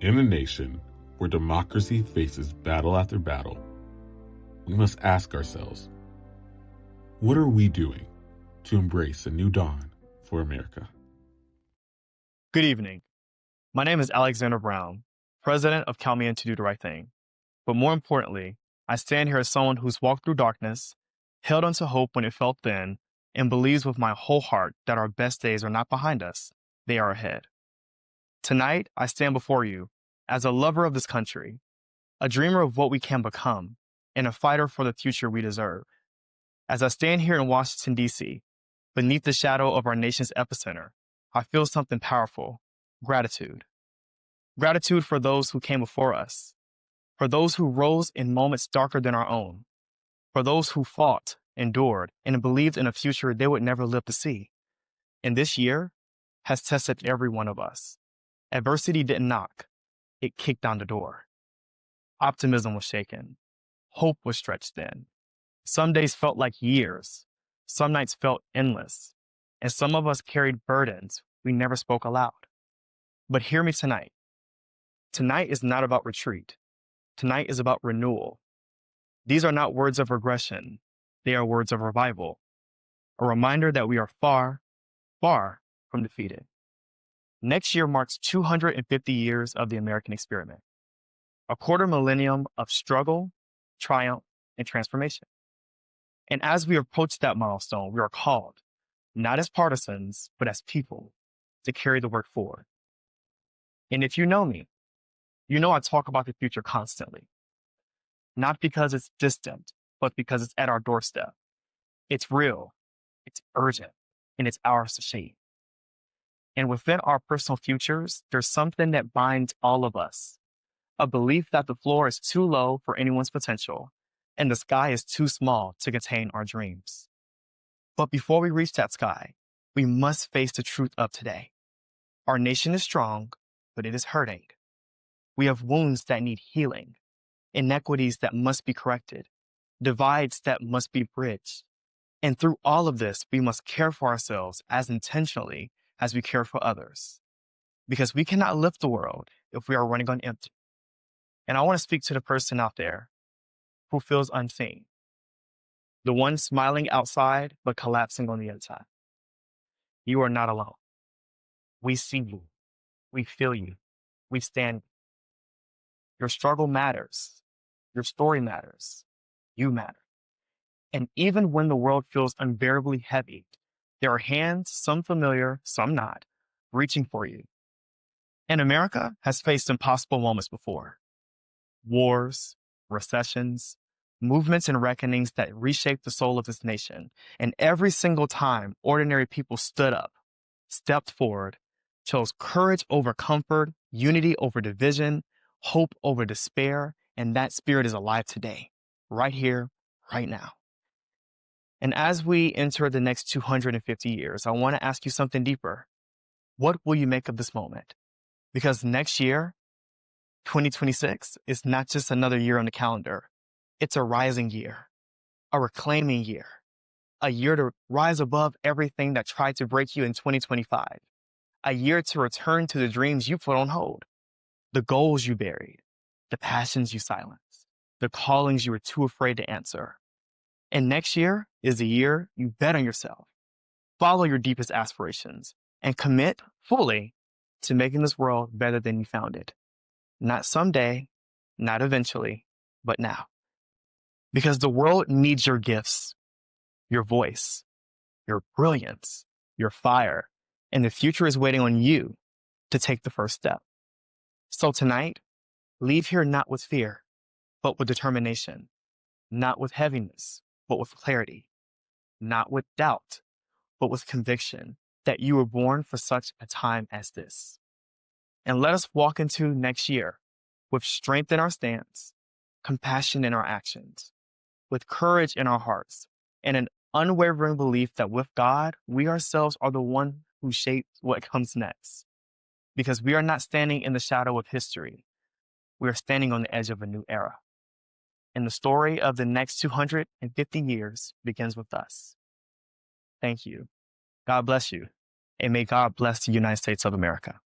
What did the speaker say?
In a nation where democracy faces battle after battle, we must ask ourselves, what are we doing to embrace a new dawn for America? Good evening. My name is Alexander Brown, president of Count Me In to Do the Right Thing. But more importantly, I stand here as someone who's walked through darkness, held onto hope when it felt thin, and believes with my whole heart that our best days are not behind us, they are ahead. Tonight, I stand before you as a lover of this country, a dreamer of what we can become, and a fighter for the future we deserve. As I stand here in Washington, D.C., beneath the shadow of our nation's epicenter, I feel something powerful: gratitude. Gratitude for those who came before us, for those who rose in moments darker than our own, for those who fought, endured, and believed in a future they would never live to see. And this year has tested every one of us. Adversity didn't knock, it kicked down the door. Optimism was shaken. Hope was stretched thin. Some days felt like years. Some nights felt endless. And some of us carried burdens we never spoke aloud. But hear me tonight. Tonight is not about retreat. Tonight is about renewal. These are not words of regression. They are words of revival. A reminder that we are far, far from defeated. Next year marks 250 years of the American experiment, a quarter millennium of struggle, triumph, and transformation. And as we approach that milestone, we are called, not as partisans, but as people, to carry the work forward. And if you know me, you know I talk about the future constantly, not because it's distant, but because it's at our doorstep. It's real, it's urgent, and it's ours to shape. And within our personal futures, there's something that binds all of us. A belief that the floor is too low for anyone's potential, and the sky is too small to contain our dreams. But before we reach that sky, we must face the truth of today. Our nation is strong, but it is hurting. We have wounds that need healing, inequities that must be corrected, divides that must be bridged. And through all of this, we must care for ourselves as intentionally as we care for others, because we cannot lift the world if we are running on empty. And I want to speak to the person out there who feels unseen, the one smiling outside but collapsing on the inside. You are not alone. We see you. We feel you. We stand. Your struggle matters. Your story matters. You matter. And even when the world feels unbearably heavy, there are hands, some familiar, some not, reaching for you. And America has faced impossible moments before. Wars, recessions, movements and reckonings that reshaped the soul of this nation. And every single time, ordinary people stood up, stepped forward, chose courage over comfort, unity over division, hope over despair, and that spirit is alive today, right here, right now. And as we enter the next 250 years, I want to ask you something deeper. What will you make of this moment? Because next year, 2026, is not just another year on the calendar. It's a rising year, a reclaiming year, a year to rise above everything that tried to break you in 2025, a year to return to the dreams you put on hold, the goals you buried, the passions you silenced, the callings you were too afraid to answer. And next year is the year you bet on yourself, follow your deepest aspirations, and commit fully to making this world better than you found it. Not someday, not eventually, but now. Because the world needs your gifts, your voice, your brilliance, your fire, and the future is waiting on you to take the first step. So tonight, leave here not with fear, but with determination, not with heaviness, but with clarity, not with doubt, but with conviction that you were born for such a time as this. And let us walk into next year with strength in our stance, compassion in our actions, with courage in our hearts, and an unwavering belief that with God, we ourselves are the one who shapes what comes next. Because we are not standing in the shadow of history. We are standing on the edge of a new era. And the story of the next 250 years begins with us. Thank you. God bless you. And may God bless the United States of America.